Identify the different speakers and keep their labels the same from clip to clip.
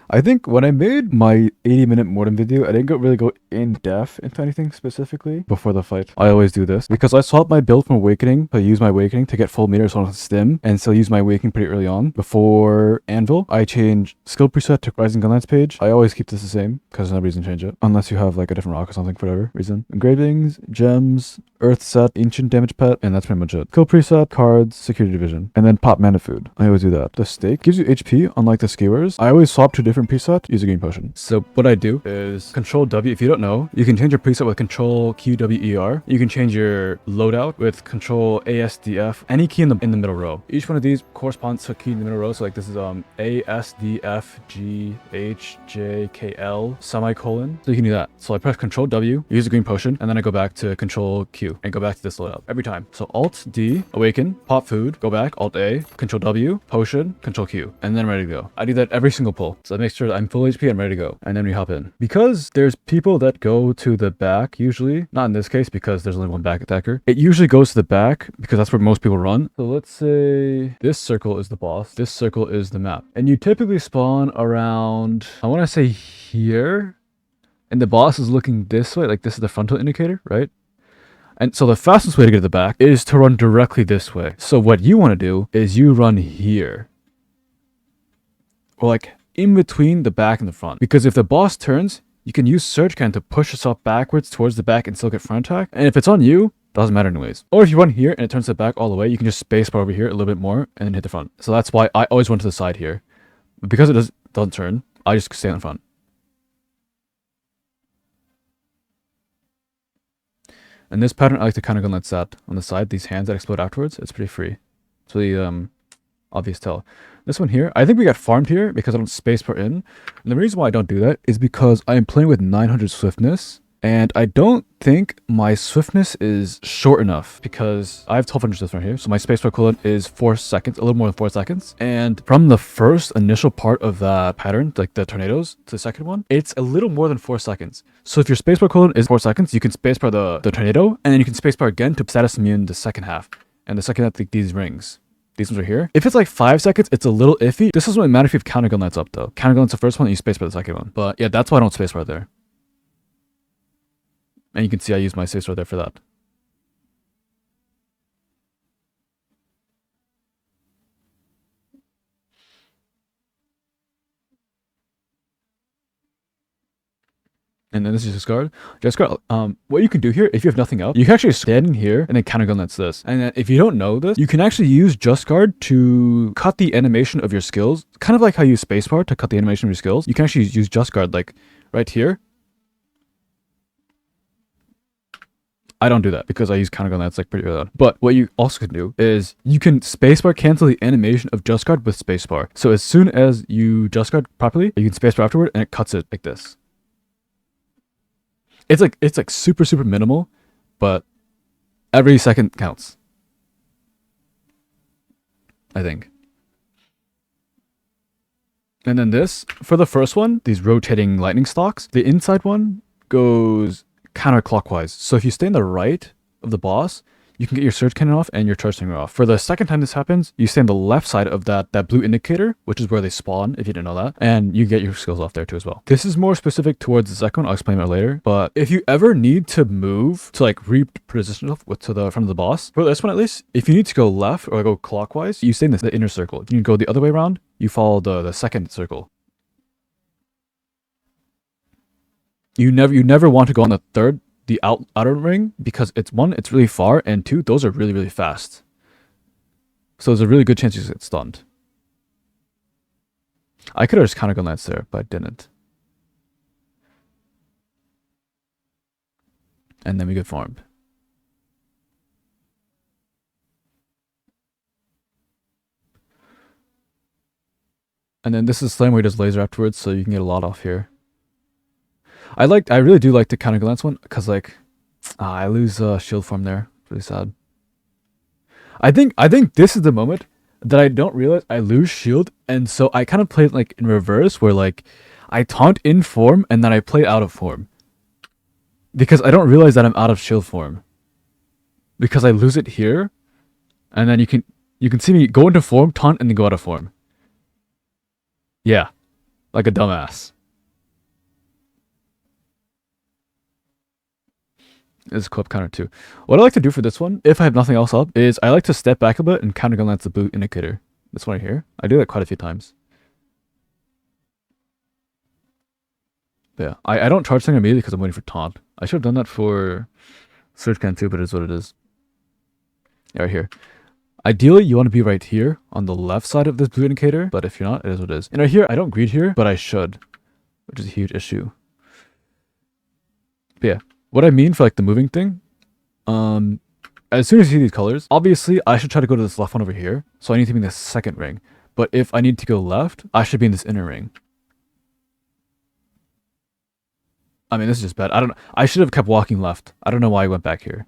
Speaker 1: I think when I made my 80-minute Mordum video, I didn't really go in depth into anything specifically before the fight. I always do this because I swapped my build from Awakening to use my Awakening to get full meter so I don't have to stim and still use my Awakening pretty early on. Before Anvil, I change skill preset to Rising Gunlance page. I always keep this the same because there's no reason to change it unless you have like a different rock or something for whatever reason. Engravings, gems, earth set, ancient damage pet, and that's pretty much it. Skill preset, cards, security division, and then pop mana food. I always do that. The stake gives you HP unlike the skewers. I always swap to different preset, use a green potion. So what I do is Control W. If you don't know, you can change your preset with Control QWER. You can change your loadout with Control ASDF. Any key in the middle row. Each one of these corresponds to a key in the middle row. So like this is ASDFGHJKL semicolon. So you can do that. So I press Control W, use a green potion, and then I go back to Control Q and go back to this loadout every time. So Alt D, awaken, pop food, go back, Alt A, Control W, potion, Control Q, and then I'm ready to go. I do that every single pull. So I make sure that I'm full HP and ready to go. And then we hop in. Because there's people that go to the back usually, not in this case because there's only one back attacker. It usually goes to the back because that's where most people run. So let's say this circle is the boss. This circle is the map. And you typically spawn around, I want to say here. And the boss is looking this way, like this is the frontal indicator, right? And so the fastest way to get to the back is to run directly this way. So what you want to do is you run here. Or like in between the back and the front. Because if the boss turns, you can use Surge Cannon to push yourself backwards towards the back and still get front attack. And if it's on you, doesn't matter anyways. Or if you run here and it turns the back all the way, you can just spacebar over here a little bit more and then hit the front. So that's why I always run to the side here. But because it doesn't turn, I just stay in front. And this pattern, I like to kind of go like that on the side. These hands that explode afterwards, it's pretty free. It's really obvious tell. This one here, I think we got farmed here because I don't spacebar in. And the reason why I don't do that is because I am playing with 900 swiftness. And I don't think my swiftness is short enough because I have 1200 swiftness right here. So my spacebar equivalent is 4 seconds, a little more than 4 seconds. And from the first initial part of that pattern, like the tornadoes, to the second one, it's a little more than 4 seconds. So if your spacebar equivalent is 4 seconds, you can spacebar the tornado, and then you can spacebar again to status immune the second half. And the second half, like these rings. These ones are here. If it's like 5 seconds, it's a little iffy. This doesn't really matter if you have countergun lights up though. Countergun light's the first one, and you spacebar the second one. But yeah, that's why I don't spacebar there. And you can see I use my spacebar there for that. And then this is just guard. Just guard. What you can do here, if you have nothing up, you can actually stand in here and then countergun that's this. And then if you don't know this, you can actually use just guard to cut the animation of your skills. Kind of like how you use spacebar to cut the animation of your skills. You can actually use just guard like right here. I don't do that because I use countergun that's like pretty early on. But what you also can do is you can spacebar cancel the animation of just guard with spacebar. So as soon as you just guard properly, you can spacebar afterward and it cuts it like this. It's like super minimal, but every second counts. I think. And then this, for the first one, these rotating lightning stalks, the inside one goes counterclockwise. So if you stay on the right of the boss, you can get your surge cannon off and your charge stinger off. For the second time this happens, you stay on the left side of that blue indicator, which is where they spawn, if you didn't know that, and you get your skills off there too as well. This is more specific towards the second one. I'll explain it later. But if you ever need to move to like reposition yourself to the front of the boss, for this one at least, if you need to go left or go clockwise, you stay in the inner circle. If you go the other way around, you follow the second circle. You never want to go on the outer ring because it's really far, and two, those are really fast. So there's a really good chance you get stunned. I could have just countergun lance there, but I didn't. And then we get farmed. And then this is slam where he does laser afterwards, so you can get a lot off here. I really do like the counter glance one because like I lose shield form there. Really sad. I think this is the moment that I don't realize I lose shield, and so I kind of play it like in reverse, where like I taunt in form and then I play out of form because I don't realize that I'm out of shield form because I lose it here, and then you can see me go into form, taunt, and then go out of form. Yeah. like a dumbass. Is clip counter too. What I like to do for this one, if I have nothing else up, is I like to step back a bit and counter gun lance the boot indicator. This one right here. I do that quite a few times. But yeah, I don't charge something immediately because I'm waiting for taunt. I should have done that for Surge Can too, but it is what it is. Yeah, right here. Ideally, you want to be right here on the left side of this blue indicator, but if you're not, it is what it is. And right here, I don't greed here, but I should, which is a huge issue. But yeah, what I mean for like the moving thing, as soon as you see these colors, obviously I should try to go to this left one over here, so I need to be in the second ring. But if I need to go left, I should be in this inner ring. I mean, this is just bad. I don't know. I should have kept walking left. I don't know why I went back here.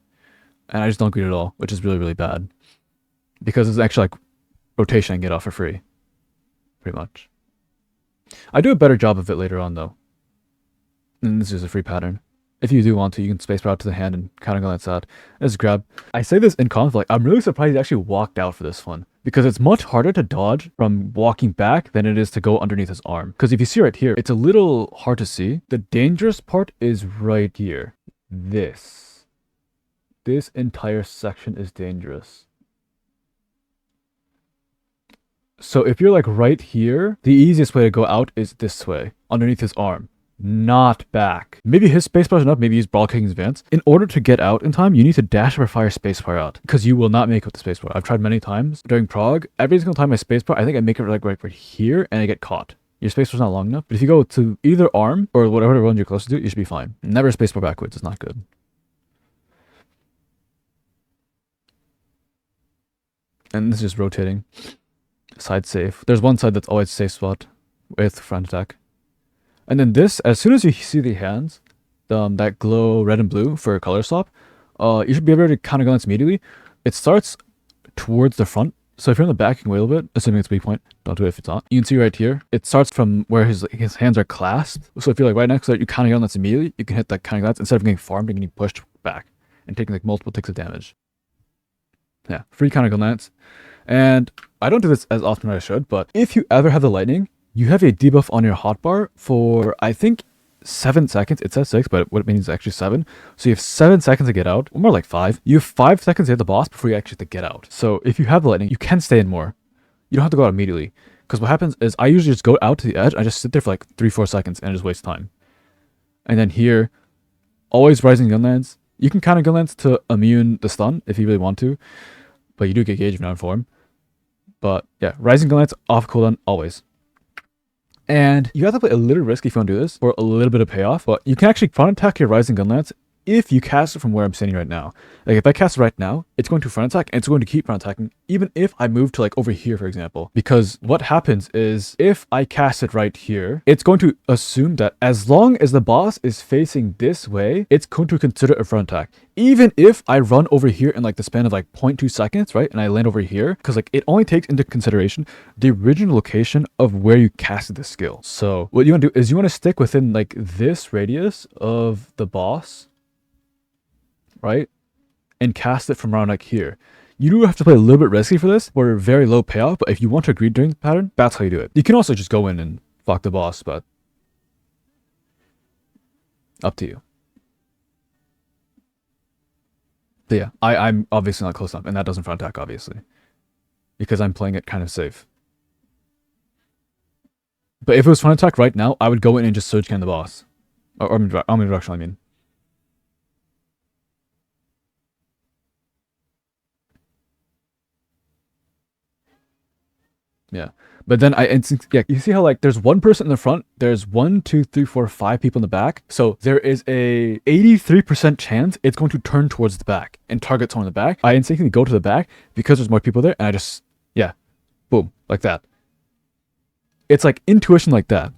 Speaker 1: And I just don't greed at all, which is really, really bad. Because it's actually like rotation and get off for free. Pretty much. I do a better job of it later on though. And this is a free pattern. If you do want to, you can spacebar out to the hand and counter gun that. Just grab. I say this in conflict. I'm really surprised he actually walked out for this one. Because it's much harder to dodge from walking back than it is to go underneath his arm. Because if you see right here, it's a little hard to see. The dangerous part is right here. This entire section is dangerous. So if you're like right here, the easiest way to go out is this way, underneath his arm, not back. Maybe his spacebar is enough, maybe he's ball kicking his advance. In order to get out in time, you need to dash or fire spacebar out, because you will not make it with the spacebar. I've tried many times during Prague. Every single time I spacebar, I think I make it like right here, and I get caught. Your spacebar's not long enough, but if you go to either arm, or whatever one you're closest to, you should be fine. Never spacebar backwards, it's not good. And this is just rotating. Side safe. There's one side that's always safe spot with front attack. And then this, as soon as you see the hands, that glow red and blue for color swap, you should be able to counter glance immediately. It starts towards the front. So if you're in the back, you can wait a little bit, assuming it's weak point. Don't do it if it's not. You can see right here, it starts from where his hands are clasped. So if you're like right next to it, you counter glance immediately, you can hit that counter glance instead of getting farmed and getting pushed back and taking like multiple ticks of damage. Yeah, free counter glance. And I don't do this as often as I should, but if you ever have the lightning, you have a debuff on your hotbar for, I think, 7 seconds. It says 6, but what it means is actually 7. So you have 7 seconds to get out, or more like 5. You have 5 seconds to hit the boss before you actually have to get out. So if you have the lightning, you can stay in more. You don't have to go out immediately. Because what happens is I usually just go out to the edge, I just sit there for like 3-4 seconds and just waste time. And then here, always rising gun lance. You can counter gun lance to immune the stun if you really want to, but you do get gauge if you're not in form. But yeah, rising gun lance off cooldown always. And you have to play a little risky if you want to do this for a little bit of payoff, but you can actually front attack your rising gun lance if you cast it from where I'm standing right now. Like if I cast it right now, it's going to front attack and it's going to keep front attacking even if I move to like over here, for example. Because what happens is if I cast it right here, it's going to assume that as long as the boss is facing this way, it's going to consider a front attack. Even if I run over here in like the span of like 0.2 seconds, right? And I land over here, because like it only takes into consideration the original location of where you casted the skill. So what you want to do is you want to stick within like this radius of the boss, right? And cast it from around like here. You do have to play a little bit risky for this for very low payoff, but if you want to agree during the pattern, that's how you do it. You can also just go in and fuck the boss, but up to you. But yeah, I'm obviously not close enough, and that doesn't front attack, obviously. Because I'm playing it kind of safe. But if it was front attack right now, I would go in and just surge can the boss. Or omnidirectional, I mean. Yeah. But then yeah, you see how like there's one person in the front, there's 1, 2, 3, 4, 5 people in the back. So there is a 83% chance it's going to turn towards the back and target someone in the back. I instinctively go to the back because there's more people there, and I just, yeah, boom, like that. It's like intuition like that.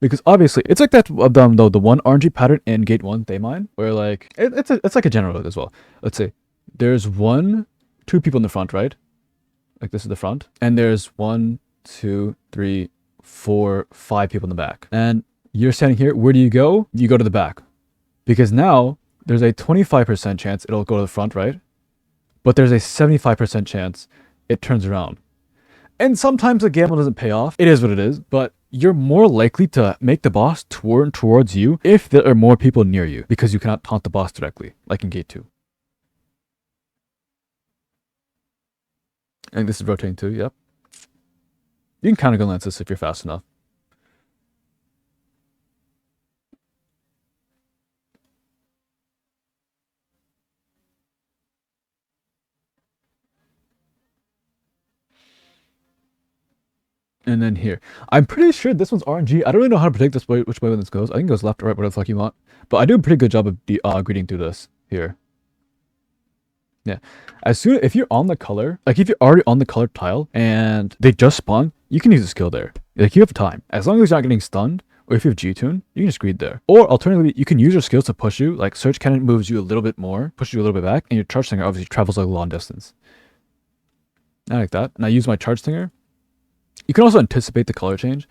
Speaker 1: Because obviously, it's like that, the one RNG pattern in Gate 1, they mine, where like, it's like a general as well. Let's say there's 1, 2 people in the front, right? Like this is the front, and there's 1, 2, 3, 4, 5 people in the back. And you're standing here. Where do you go? You go to the back, because now there's a 25% chance it'll go to the front, right? But there's a 75% chance it turns around. And sometimes the gamble doesn't pay off. It is what it is, but you're more likely to make the boss turn towards you if there are more people near you, because you cannot taunt the boss directly, like in Gate 2. And this is rotating too, yep. You can counter gun lance this if you're fast enough. And then here. I'm pretty sure this one's RNG. I don't really know how to predict this way, which way this goes. I think it goes left or right, whatever the fuck you want. But I do a pretty good job of greeting through this here. Yeah. If you're on the color, like if you're already on the colored tile and they just spawn, you can use a skill there. Like you have time. As long as you're not getting stunned, or if you have G-Tune, you can just greed there. Or alternatively, you can use your skills to push you. Like Surge Cannon moves you a little bit more, pushes you a little bit back, and your Charge Singer obviously travels like a long distance. I like that. And I use my Charge Singer. You can also anticipate the color change.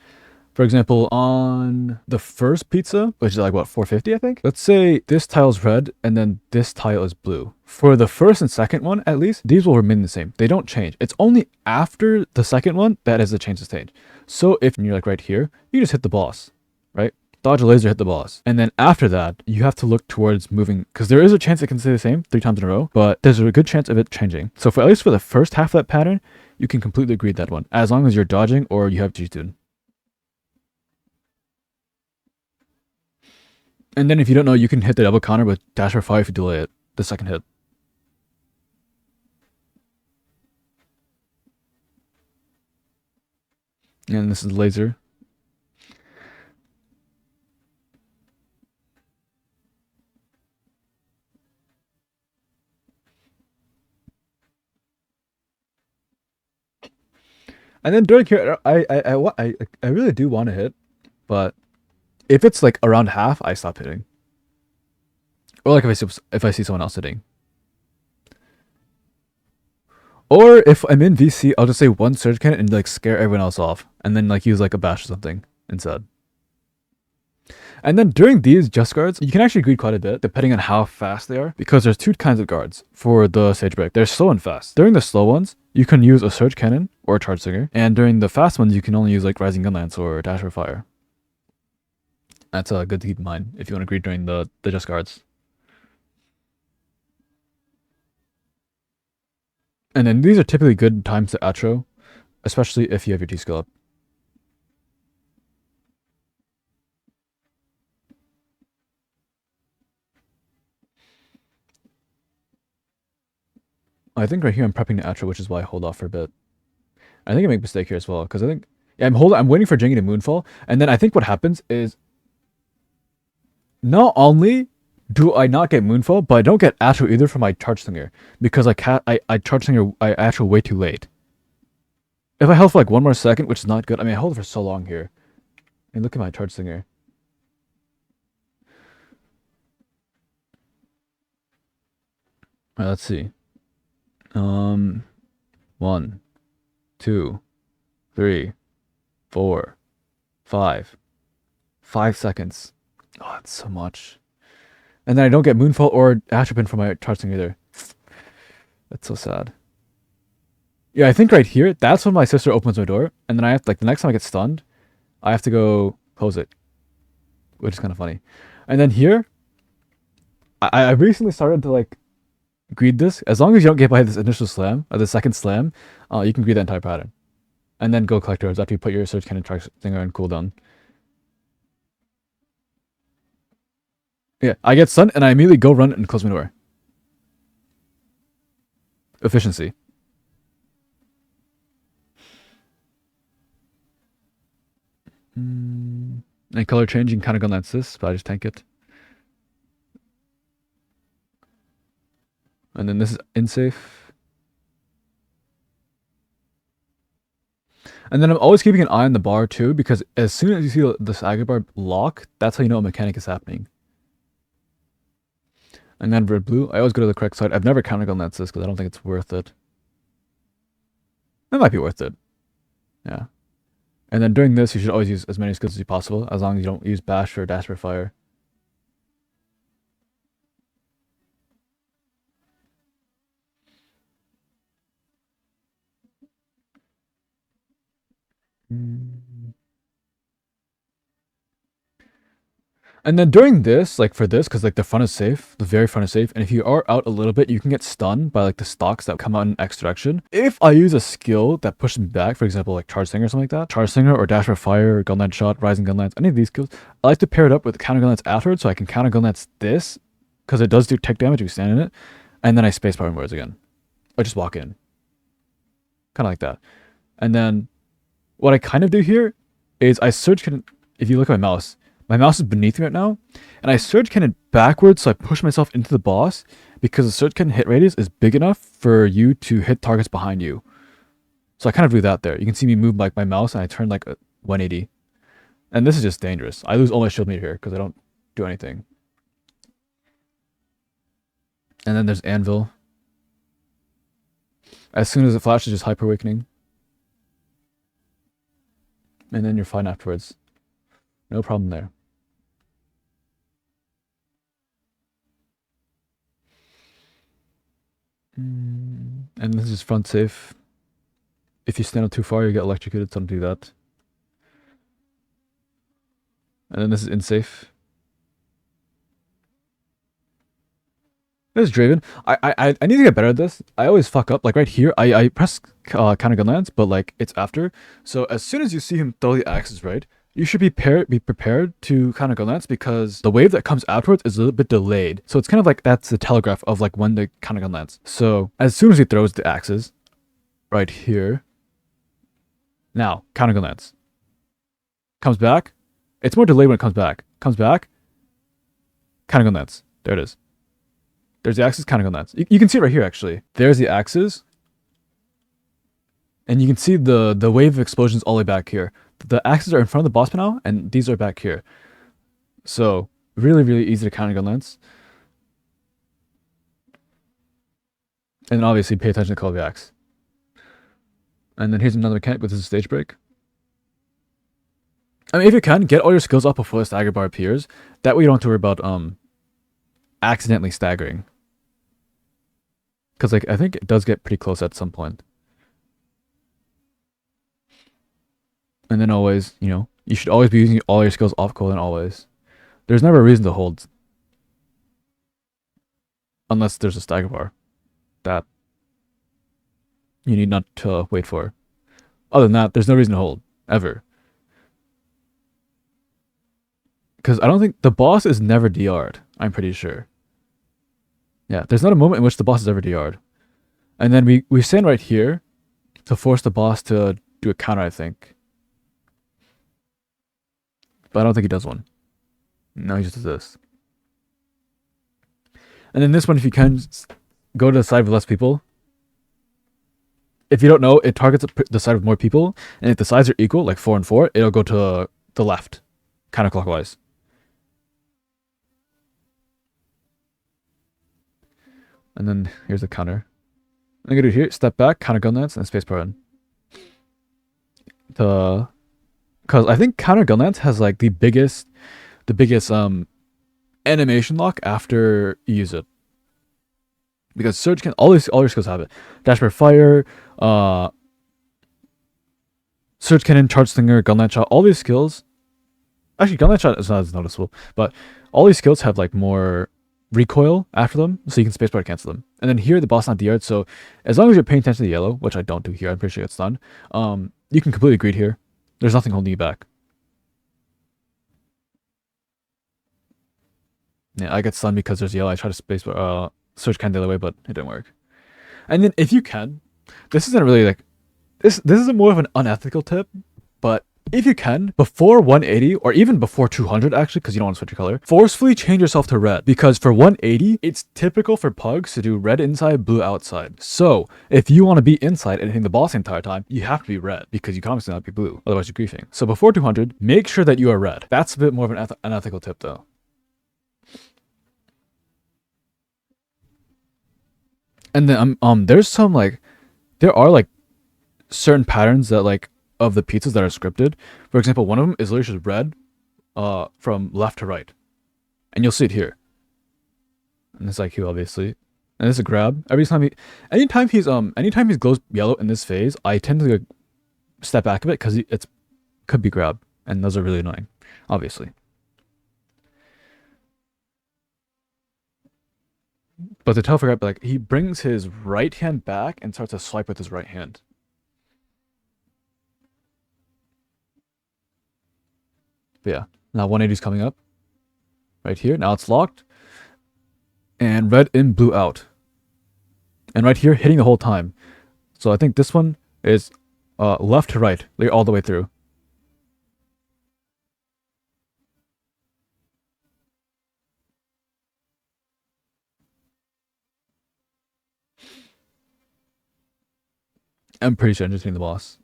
Speaker 1: For example, on the first pizza, which is like what, 450, I think? Let's say this tile is red and then this tile is blue. For the first and second one, at least, these will remain the same. They don't change. It's only after the second one that is the changes change. So if you're like right here, you just hit the boss, right? Dodge a laser, hit the boss. And then after that, you have to look towards moving, because there is a chance it can stay the same 3 times in a row, but there's a good chance of it changing. So at least for the first half of that pattern, you can completely greed that one, as long as you're dodging or you have G-Tune. And then if you don't know, you can hit the double counter with dash or fire if you delay it, the second hit. And this is laser. And then during here, I really do want to hit, but if it's like around half, I stop hitting. Or like if I see someone else hitting. Or if I'm in VC, I'll just say one surge cannon and like scare everyone else off, and then like use like a bash or something instead. And then during these just guards, you can actually greed quite a bit depending on how fast they are, because there's 2 kinds of guards for the Sage Break. They're slow and fast. During the slow ones, you can use a Surge Cannon or a Charge Singer, and during the fast ones, you can only use like Rising Gun Lance or Dash or Fire. That's good to keep in mind if you want to greed during the just guards. And then these are typically good times to outro, especially if you have your T-skill up. I think right here I'm prepping the outro, which is why I hold off for a bit. I think I make a mistake here as well, because I think I'm waiting for Jingy to Moonfall, and then I think what happens is not only do I not get Moonfall, but I don't get outro either for my Charge Singer, because I Charge Singer I outro way too late. If I held for like 1 more second, which is not good. I mean, I hold it for so long here. And look at my Charge Singer. Alright, let's see. 1, 2, 3, 4, 5. 5 seconds. Oh, that's so much. And then I don't get Moonfall or Atropine for my Charge Singer either. That's so sad. Yeah, I think right here, that's when my sister opens my door, and then I have to, like, the next time I get stunned, I have to go close it, which is kind of funny. And then here, I recently started to like greed this. As long as you don't get by this initial slam or the second slam, you can greed that entire pattern, and then go collect herbs after you put your Surge Cannon Charge Singer on cooldown. Yeah, I get stunned and I immediately go run and close my door. Efficiency. And color change, you can kind of go lance this, but I just tank it. And then this is insafe. And then I'm always keeping an eye on the bar too, because as soon as you see this aggro bar lock, that's how you know a mechanic is happening. And then red blue, I always go to the correct side. I've never counter gun lanced this because I don't think it's worth it. It might be worth it. Yeah. And then during this, you should always use as many skills as possible, as long as you don't use bash or dash or fire. And then during this, like for this, because like the front is safe, the very front is safe, and if you are out a little bit, you can get stunned by like the stocks that come out in X direction. If I use a skill that pushes me back, for example, like Charge Singer or something like that, Charge Singer or Dash for Fire, or Gunline Shot, Rising Gunlance, any of these skills, I like to pair it up with Counter Gunlance afterwards, so I can Counter Gunlance this, because it does do tick damage if you stand in it, and then I spacebar words again. Or just walk in. Kind of like that. And then what I kind of do here is I surge cannon. If you look at my mouse is beneath me right now, and I surge cannon backwards, so I push myself into the boss because the surge cannon hit radius is big enough for you to hit targets behind you. So I kind of do that there. You can see me move like my mouse, and I turn like a 180. And this is just dangerous. I lose all my shield meter here because I don't do anything. And then there's Anvil. As soon as it flashes, just Hyper Awakening. And then you're fine afterwards. No problem there. And this is front safe. If you stand up too far, you get electrocuted, so don't do that. And then this is in safe. This is Draven. I need to get better at this. I always fuck up. Like right here, I press counter gunlance, but like it's after. So as soon as you see him throw the axes, right, you should be prepared to counter gunlance because the wave that comes afterwards is a little bit delayed. So it's kind of like that's the telegraph of like when the counter gunlance. So as soon as he throws the axes, right here, now counter gunlance comes back. It's more delayed when it comes back. Comes back, counter gunlance. There it is. There's the axes, counter gunlance. You can see it right here, actually. There's the axes. And you can see the wave of explosions all the way back here. The axes are in front of the boss panel, and these are back here. So, really, really easy to counter gunlance. And then obviously, pay attention to Call of the Axe. And then here's another mechanic with this stage break. I mean, if you can, get all your skills up before the stagger bar appears. That way you don't have to worry about accidentally staggering. Because like I think it does get pretty close at some point. And then always, you know, you should always be using all your skills off cooldown always. There's never a reason to hold. Unless there's a stagger bar. That you need not to wait for. Other than that, there's no reason to hold. Ever. Because I don't think the boss is never DR'd. I'm pretty sure. Yeah, there's not a moment in which the boss is ever DR'd. And then we stand right here to force the boss to do a counter, I think. But I don't think he does one. No, he just does this. And then this one, if you can, go to the side with less people. If you don't know, it targets the side with more people. And if the sides are equal, like 4 and 4, it'll go to the left, counterclockwise. And then here's the counter. I'm gonna do here, step back, counter gunlance, and spacebar in. Because I think counter gunlance has like the biggest animation lock after you use it. Because surge can all your skills have it. Dash for fire, surge cannon, charge slinger, gunlance shot, all these skills. Actually, gunlance shot is not as noticeable, but all these skills have like more recoil after them, so you can spacebar to cancel them. And then here the boss not DR'd, so as long as you're paying attention to the yellow, which I don't do here, I'm pretty sure it's done. You can completely greed here. There's nothing holding you back. Yeah, I get stunned because there's yellow. I try to spacebar surge cannon the other way, but it didn't work. And then if you can, this isn't really like this is more of an unethical tip, but if you can, before 180 or even before 200 actually, because you don't want to switch your color, forcefully change yourself to red. Because for 180, it's typical for pugs to do red inside, blue outside. So if you want to be inside and hitting the boss the entire time, you have to be red because you can obviously not be blue. Otherwise you're griefing. So before 200, make sure that you are red. That's a bit more of an unethical tip though. And then there's some like, there are like certain patterns that like of the pizzas that are scripted. For example, one of them is literally just red from left to right. And you'll see it here. And it's IQ obviously. And this is a grab. Anytime he glows yellow in this phase, I tend to step back a bit because it could be grab. And those are really annoying, obviously. But the tougher guy, like, he brings his right hand back and starts to swipe with his right hand. But yeah, now 180 is coming up right here. Now it's locked, and red in, blue out, and right here hitting the whole time. So I think this one is left to right, all the way through. I'm pretty sure I'm just hitting the boss.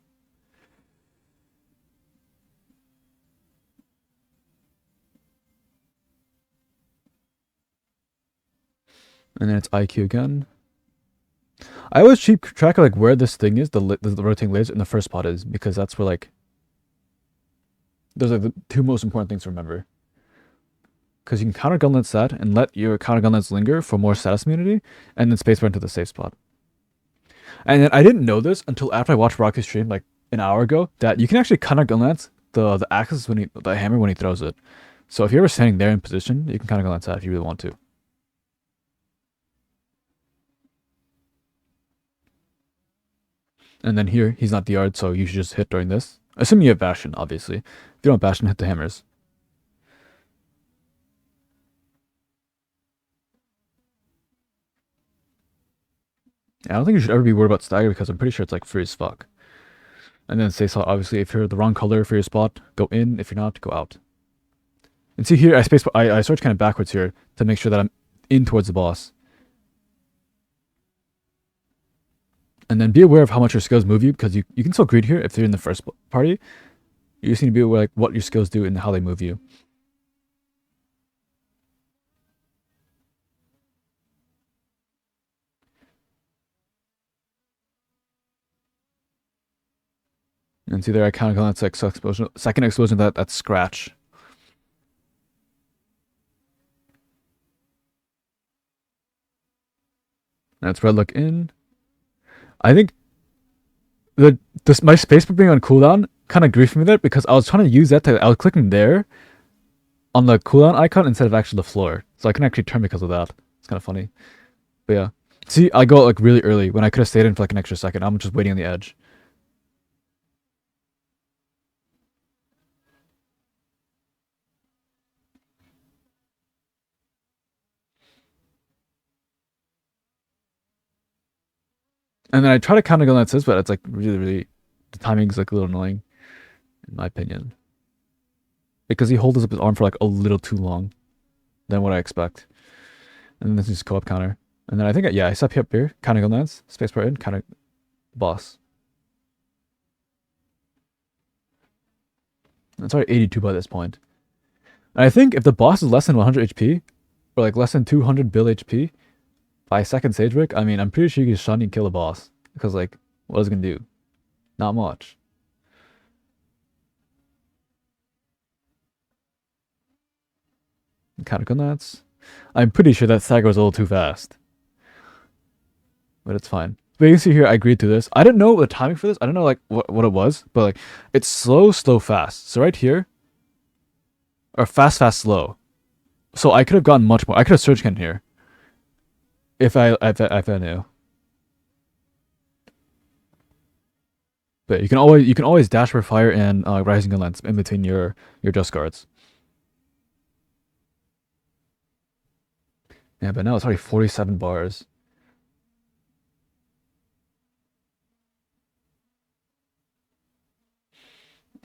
Speaker 1: And then it's IQ again. I always keep track of like where this thing is, the rotating laser, and the first spot is, because that's where like those are the two most important things to remember. Because you can counter gunlance that and let your counter gunlance linger for more status immunity, and then spacebar into the safe spot. And then I didn't know this until after I watched Rocky's stream like an hour ago, that you can actually counter gunlance the axis when the hammer when he throws it. So if you're ever standing there in position, you can counter gunlance that if you really want to. And then here, he's not DR'd, so you should just hit during this. Assuming you have Bastion, obviously. If you don't have Bastion, hit the hammers. I don't think you should ever be worried about stagger because I'm pretty sure it's like free as fuck. And then say slot, obviously, if you're the wrong color for your spot, go in. If you're not, go out. And see here, I search kind of backwards here to make sure that I'm in towards the boss. And then be aware of how much your skills move you, because you can still greed here if they're in the first party. You just need to be aware like what your skills do and how they move you. And see there, I kind of got that second explosion, that's scratch. That's red look in. I think my spacebar being on cooldown kind of griefed me there because I was trying to use that I was clicking there on the cooldown icon instead of actually the floor. So I couldn't actually turn because of that. It's kind of funny. But yeah. See, I go like really early when I could have stayed in for like an extra second. I'm just waiting on the edge. And then I try to counter gun that says, but it's like really, the timing's like a little annoying, in my opinion. Because he holds up his arm for like a little too long than what I expect. And then this is co-op counter. And then I think, yeah, I step up here, counter gun lance, spacebar in, counter boss. It's already 82 by this point. And I think if the boss is less than 100 HP, or like less than 200 bill HP, by second stage break, I mean, I'm pretty sure you can shun and kill a boss. Because, like, what is it going to do? Not much. Counter gun lance. I'm pretty sure that stagger was a little too fast. But it's fine. But you can see here, I agreed to this. I didn't know the timing for this. I don't know, like, what it was. But, like, it's slow, slow, fast. So right here, or fast, fast, slow. So I could have gotten much more. I could have surge cannon here. If I knew. But you can always dash for fire and rising gun lance in between your just guards. Yeah, but now it's already 47 bars.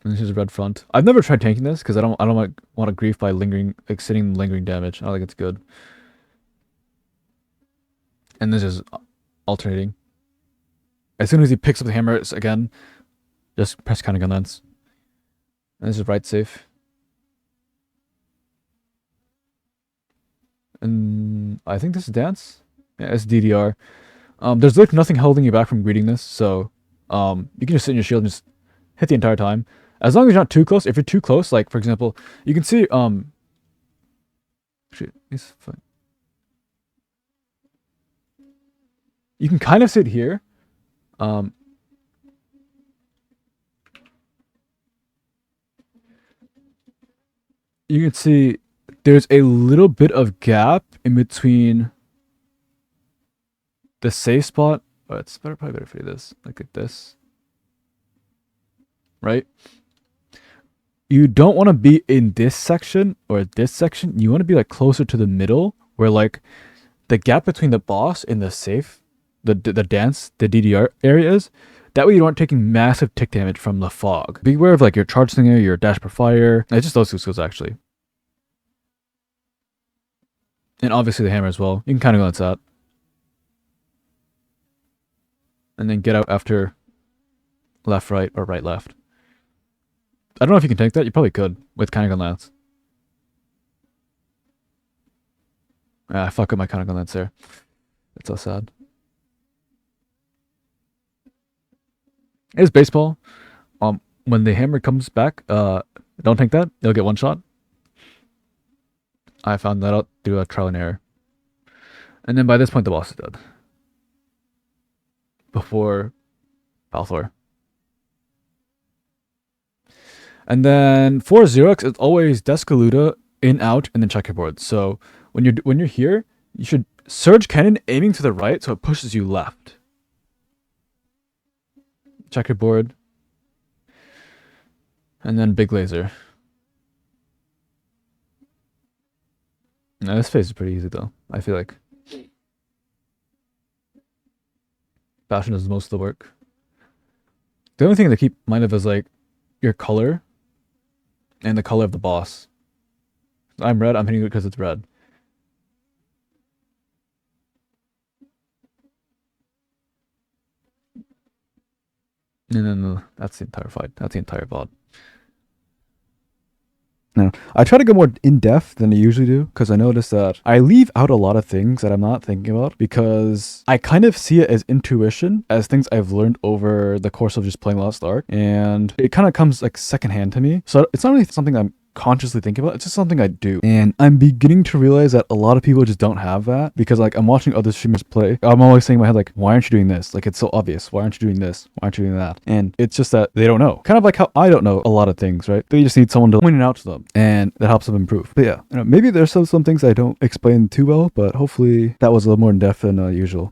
Speaker 1: And this is red front. I've never tried tanking this because I don't want to grief by lingering, like sitting lingering damage. I don't think it's good. And this is alternating. As soon as he picks up the hammer again, just press counter gun lance. And this is right safe. And I think this is dance. Yeah, it's DDR. There's like nothing holding you back from greeting this, so you can just sit in your shield and just hit the entire time. As long as you're not too close. If you're too close, like for example, you can see shit, it's fine. You can kind of sit here. You can see there's a little bit of gap in between the safe spot. Oh, it's probably better for you this. Like this. Right? You don't want to be in this section or this section. You want to be like closer to the middle where like the gap between the boss and the safe, the dance, the DDR area is. That way you aren't taking massive tick damage from the fog. Be aware of like your charge slinger, your dash per fire. It's just those two skills actually. And obviously the hammer as well. You can kind of glance that. And then get out after left, right, or right, left. I don't know if you can tank that. You probably could with kind of gun lance. I fuck up my kind of gun lance there. That's so sad. It's baseball. When the hammer comes back, don't tank that. You'll get one shot. I found that out through a trial and error. And then by this point, the boss is dead. Before Balthor. And then for Xerox, it's always Descaluda, in, out, and then checkerboard. So when you're here, you should surge cannon aiming to the right so it pushes you left. Checkerboard. And then big laser. Now this phase is pretty easy though, I feel like. Bastion does most of the work. The only thing to keep in mind of is like your color and the color of the boss. I'm red, I'm hitting it because it's red. And then that's the entire fight. That's the entire VOD. No, I try to go more in depth than I usually do because I notice that I leave out a lot of things that I'm not thinking about because I kind of see it as intuition, as things I've learned over the course of just playing Lost Ark, and it kind of comes like secondhand to me. So it's not really something I'm consciously thinking about, it's just something I do. And I'm beginning to realize that a lot of people just don't have that because like I'm watching other streamers play. I'm always saying in my head like, why aren't you doing this? Like it's so obvious. Why aren't you doing this? Why aren't you doing that? And it's just that they don't know. Kind of like how I don't know a lot of things, right? They just need someone to point it out to them and that helps them improve. But yeah, maybe there's some things I don't explain too well, but hopefully that was a little more in depth than usual.